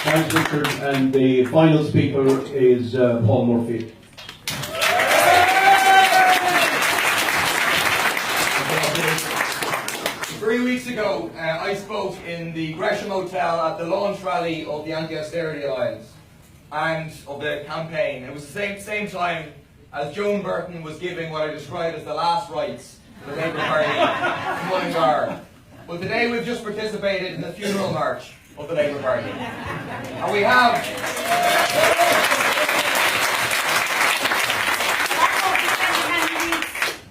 Thanks, Richard. And the final speaker is Paul Murphy. 3 weeks ago, I spoke in the Gresham Hotel at the launch rally of the Anti-Austerity Alliance and of the campaign. It was the same time as Joan Burton was giving what I described as the last rites to the Labour Party in Mullingar. Well, today we've just participated in the funeral march of the Labour Party. And we have...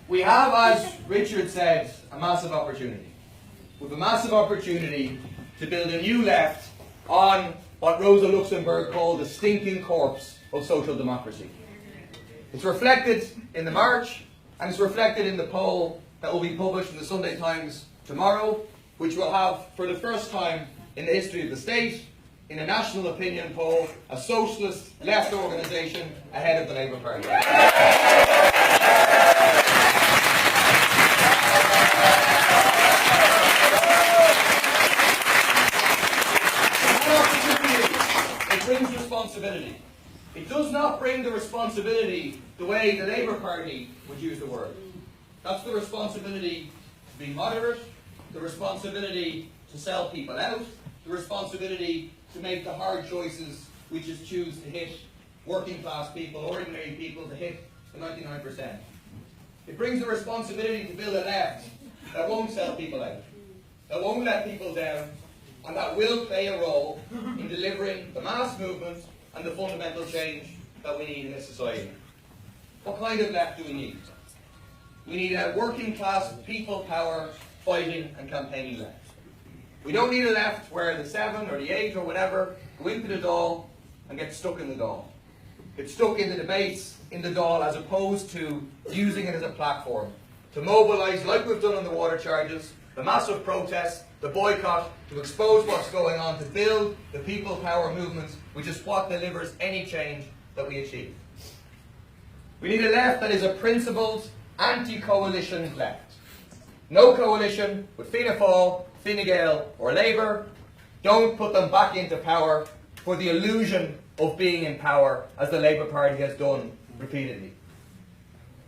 We have, as Richard said, a massive opportunity. We have a massive opportunity to build a new left on what Rosa Luxemburg called the stinking corpse of social democracy. It's reflected in the march, and it's reflected in the poll that will be published in the Sunday Times tomorrow, which will have, for the first time in the history of the state, in a national opinion poll, a socialist left organisation ahead of the Labour Party. It brings responsibility. It does not bring the responsibility the way the Labour Party would use the word. That's the responsibility to be moderate, the responsibility to sell people out, the responsibility to make the hard choices, which is choose to hit working class people, ordinary people, to hit the 99%. It brings the responsibility to build a left that won't sell people out, that won't let people down, and that will play a role in delivering the mass movement and the fundamental change that we need in this society. What kind of left do we need? We need a working class people power fighting and campaigning left. We don't need a left where the 7 or the 8 or whatever go into the Dáil and get stuck in the Dáil. Get stuck in the debates in the Dáil as opposed to using it as a platform to mobilise, like we've done on the water charges, the massive protests, the boycott, to expose what's going on, to build the people power movement, which is what delivers any change that we achieve. We need a left that is a principled, anti-coalition left. No coalition with Fianna Fáil, Fine Gael or Labour. Don't put them back into power for the illusion of being in power, as the Labour Party has done repeatedly.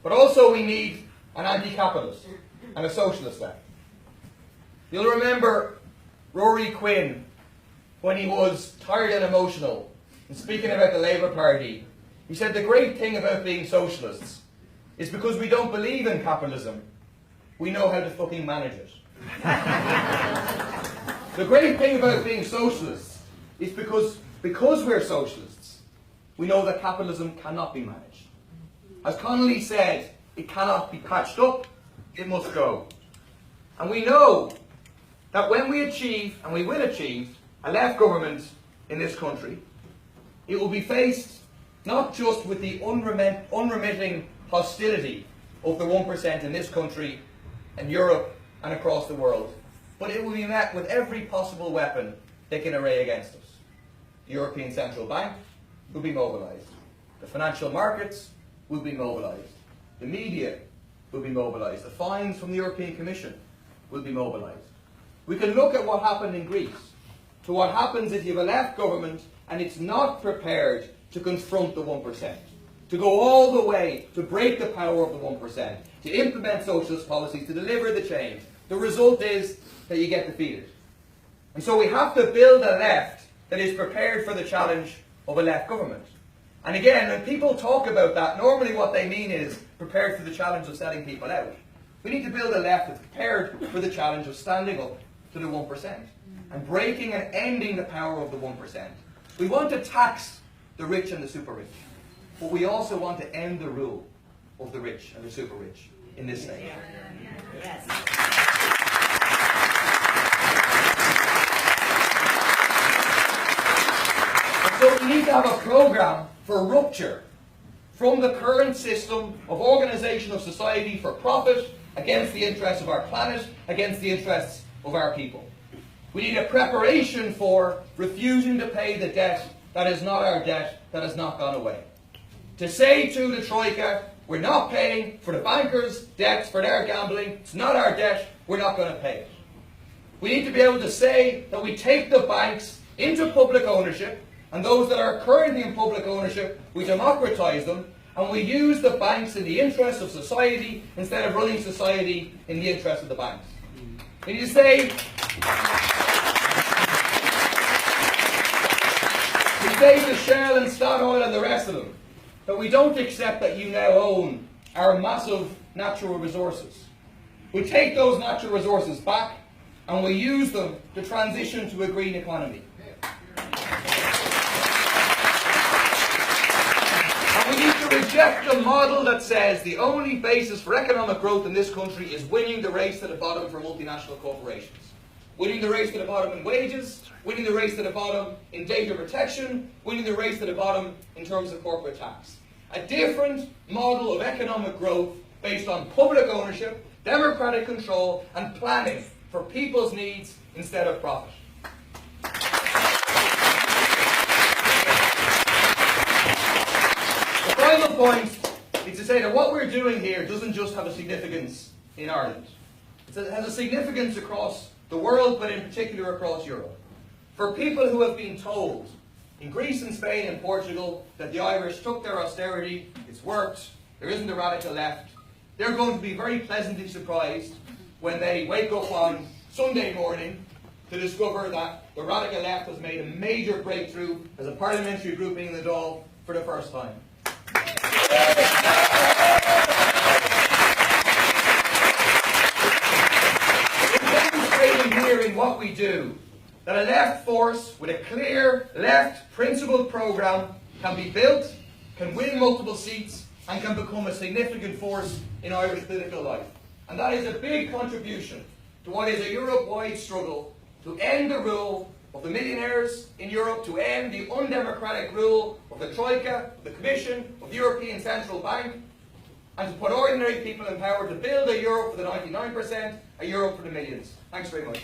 But also we need an anti-capitalist and a socialist left. You'll remember Rory Quinn, when he was tired and emotional, and speaking about the Labour Party, he said the great thing about being socialists is because we don't believe in capitalism, we know how to fucking manage it. The great thing about being socialists is because we're socialists, we know that capitalism cannot be managed. As Connolly said, it cannot be patched up, it must go. And we know that when we achieve, and we will achieve, a left government in this country, it will be faced not just with the unremitting hostility of the 1% in this country and Europe and across the world, but it will be met with every possible weapon they can array against us. The European Central Bank will be mobilised. The financial markets will be mobilised. The media will be mobilised. The fines from the European Commission will be mobilised. We can look at what happened in Greece, to what happens if you have a left government and it's not prepared to confront the 1%, to go all the way to break the power of the 1%, to implement socialist policies, to deliver the change. The result is that you get defeated. And so we have to build a left that is prepared for the challenge of a left government. And again, when people talk about that, normally what they mean is prepared for the challenge of selling people out. We need to build a left that's prepared for the challenge of standing up to the 1% and breaking and ending the power of the 1%. We want to tax the rich and the super rich, but we also want to end the rule of the rich and the super rich in this state. Yes. And so we need to have a programme for rupture from the current system of organisation of society for profit against the interests of our planet, against the interests of our people. We need a preparation for refusing to pay the debt that is not our debt, that has not gone away. To say to the Troika, we're not paying for the bankers' debts for their gambling, it's not our debt, we're not going to pay it. We need to be able to say that we take the banks into public ownership, and those that are currently in public ownership, we democratise them, and we use the banks in the interest of society instead of running society in the interest of the banks. And you say to Shell and Statoil and the rest of them that we don't accept that you now own our massive natural resources. We take those natural resources back and we use them to transition to a green economy. And we need to reject the model that says the only basis for economic growth in this country is winning the race to the bottom for multinational corporations. Winning the race to the bottom in wages, winning the race to the bottom in data protection, winning the race to the bottom in terms of corporate tax. A different model of economic growth based on public ownership, democratic control and planning for people's needs instead of profit. The final point is to say that what we're doing here doesn't just have a significance in Ireland. It has a significance across the world, but in particular across Europe. For people who have been told in Greece and Spain and Portugal that the Irish took their austerity, it's worked, there isn't a radical left, they're going to be very pleasantly surprised when they wake up on Sunday morning to discover that the radical left has made a major breakthrough as a parliamentary grouping in the Dáil for the first time. Here in what we do, that a left force with a clear left principled programme can be built, can win multiple seats and can become a significant force in Irish political life. And that is a big contribution to what is a Europe-wide struggle to end the rule of the millionaires in Europe, to end the undemocratic rule of the Troika, the Commission, of the European Central Bank, and to put ordinary people in power to build a Europe for the 99%, a Europe for the millions. Thanks very much.